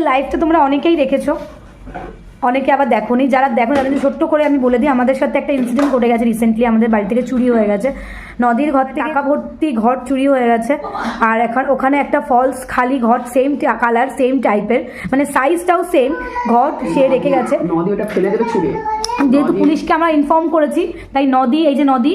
লাইভটা তোমরা অনেকেই দেখেছো, অনেকে আবার দেখোনি। যারা দেখো তাদের ছোট্ট করে আমি বলে দিই, আমাদের সাথে একটা ইনসিডেন্ট ঘটে গেছে রিসেন্টলি। আমাদের বাড়ি থেকে চুরি হয়ে গেছে, নদীর ঘর থেকে টাকা ভর্তি ঘর চুরি হয়ে গেছে। আর এখন ওখানে একটা ফলস খালি ঘর, সেম কালার সেম টাইপের, মানে সাইজটাও সেম ঘর সে রেখে গেছে। নদী ওটা ফেলে দেবে ছুঁড়ে। যেহেতু পুলিশকে আমরা ইনফর্ম করেছি, তাই নদী, এই যে নদী,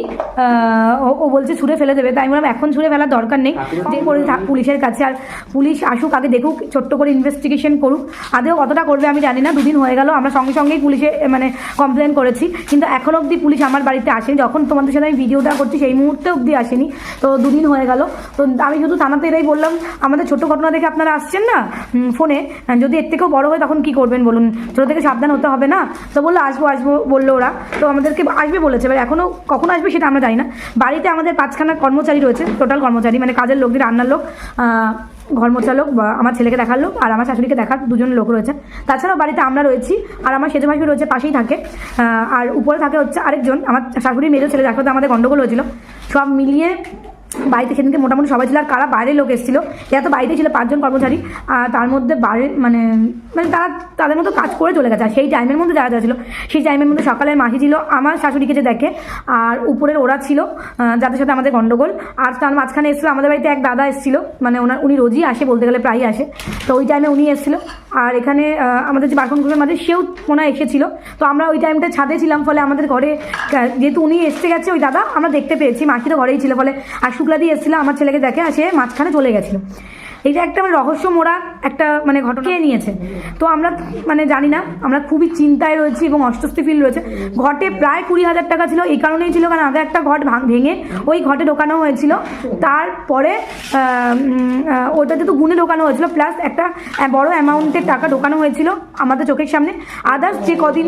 ও বলছে ছুঁড়ে ফেলে দেবে। তাই বললাম এখন ছুঁড়ে ফেলার দরকার নেই, যে করে থাক পুলিশের কাছে। আর পুলিশ আসুক আগে, দেখুক, ছোট্ট করে ইনভেস্টিগেশন করুক। আদেও কতটা করবে আমি জানি না, দুদিন হয়ে গেল, আমরা সঙ্গে সঙ্গেই পুলিশে মানে কমপ্লেন করেছি, কিন্তু এখন অবধি পুলিশ আমার বাড়িতে আসেনি। যখন তোমাদের সাথে আমি ভিডিওটা করছি সেই মুহূর্তে অবধি আসেনি, তো দুদিন হয়ে গেল। তো আমি শুধু থানাতে এটাই বললাম, আমাদের ছোট ঘটনা দেখে আপনারা আসছেন না ফোনে, যদি এর থেকেও বড় হয় তখন কি করবেন বলুন, ছোটো থেকে সাবধান হতে হবে না? তো বললো আসবো আসবো বললো ওরা, তো আমাদেরকে আসবে বলেছে। এবার এখনও কখন আসবে সেটা আমরা জানি না। বাড়িতে আমাদের 5খানা কর্মচারী রয়েছে, টোটাল কর্মচারী, মানে কাজের লোকদের, রান্নার লোক, ঘর মোছার লোক, বা আমার ছেলেকে দেখার লোক, আর আমার শাশুড়িকে দেখার 2জন লোক রয়েছে। তাছাড়াও বাড়িতে আমরা রয়েছি, আর আমার সেজো ভাসবি রয়েছে, পাশেই থাকে। আর উপরে থাকে হচ্ছে আরেকজন, আমার শাশুড়ির মেজো ছেলে, যার সাথে আমাদের গন্ডগোল হয়েছিল। সব মিলিয়ে বাড়িতে সেদিনকে মোটামুটি সবাই ছিল। আর কারা বাইরের লোক এসেছিলো, এরা তো বাড়িতে ছিল 5জন কর্মচারী, আর তার মধ্যে বাইরের মানে তারা তাদের মতো কাজ করে চলে গেছে। আর সেই টাইমের মধ্যে যারা যারা ছিল, সেই টাইমের মধ্যে সকালের মাসি ছিল, আমার শাশুড়িকে যে দেখে, আর উপরের ওরা ছিল যাদের সাথে আমাদের গন্ডগোল। আর তার মাঝখানে এসেছিলো আমাদের বাড়িতে এক দাদা এসেছিলো, মানে উনি রোজই আসে, বলতে গেলে প্রায়ই আসে, তো ওই টাইমে উনি এসেছিলো। আর এখানে আমাদের যে বাসনকুসের মাঝে সেও মনে হয় এসেছিলো। তো আমরা ওই টাইমটা ছাদে ছিলাম, ফলে আমাদের ঘরে, যেহেতু উনি এসে গেছে ওই দাদা, আমরা দেখতে পেয়েছি, মাসি তো ঘরেই ছিল, ফলে আর শুক্লা দিয়ে এসেছিলো আমার ছেলেকে দেখে, আর সে মাঝখানে চলে গেছিলো। এটা একটা মানে রহস্য মোড়া একটা মানে ঘটনা নিয়েছে। তো আমরা মানে জানি না, আমরা খুবই চিন্তায় রয়েছি এবং অস্বস্তি ফিল রয়েছে। ঘটে প্রায় 20,000 টাকা ছিল, এই কারণেই ছিল কারণ আগে একটা ঘট ভেঙে ওই ঘটে ঢোকানো হয়েছিল। তারপরে ওটাতে তো গুণে ঢোকানো হয়েছিল, প্লাস একটা বড় অ্যামাউন্টের টাকা ঢোকানো হয়েছিল আমাদের চোখের সামনে। আদার্স যে কদিন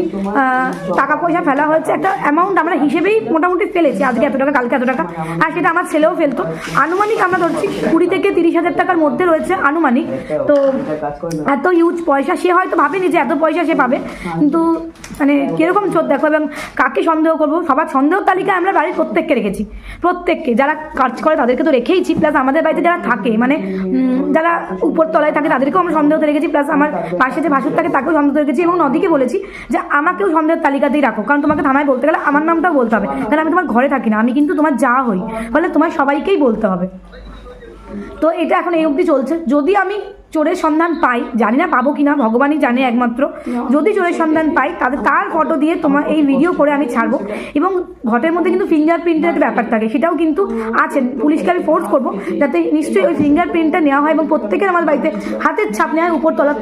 টাকা পয়সা ফেলা হয়েছে, একটা অ্যামাউন্ট আমরা হিসেবেই মোটামুটি ফেলেছি, আজকে এত টাকা কালকে এত টাকা, আর সেটা আমার ছেলেও ফেলতো। আনুমানিক আমরা ধরছি 20 থেকে 30,000 টাকার মধ্যে রয়েছে আনুমানিক। তো এত ইউজ পয়সা, সে হয়তো ভাবেনি যে এত পয়সা সে পাবে, কিন্তু মানে কিরকম চোর দেখো। এবং কাকে সন্দেহ করবো, সবার সন্দেহ তালিকায় আমরা বাড়ির প্রত্যেককে রেখেছি, প্রত্যেককে যারা কাজ করে তাদেরকে তো রেখেইছি, প্লাস আমাদের বাড়িতে যারা থাকে, মানে যারা উপর তলায় থাকে তাদেরকেও আমরা সন্দেহতে রেখেছি, প্লাস আমার পাশে যে ভাসুর থাকে তাকেও সন্দেহ রেখেছি। এবং নদীকে বলেছি যে আমাকেও সন্দেহের তালিকাতেই রাখো, কারণ তোমাকে থানায় বলতে গেলে আমার নামটাও বলতে হবে, কারণ আমি তোমার ঘরে থাকি না, আমি কিন্তু তোমার যা হই, ফলে তোমার সবাইকেই বলতে হবে। তো এটা এখন এই অবধি চলছে। যদি আমি চোরের সন্ধান পাই, জানি না পাবো কিনা, ভগবানই জানে একমাত্র, যদি চোরের সন্ধান পাই তার ফটো দিয়ে তোমার এই ভিডিও করে আমি ছাড়বো। এবং ঘটের মধ্যে কিন্তু ফিঙ্গারপ্রিন্টের ব্যাপার থাকে, সেটাও কিন্তু আছে। পুলিশকে আমি ফোর্স করবো যাতে নিশ্চয়ই ওই ফিঙ্গারপ্রিন্টটা নেওয়া হয় এবং প্রত্যেকের আমার বাড়িতে হাতের ছাপ নেওয়া হয় উপর তলার থেকে।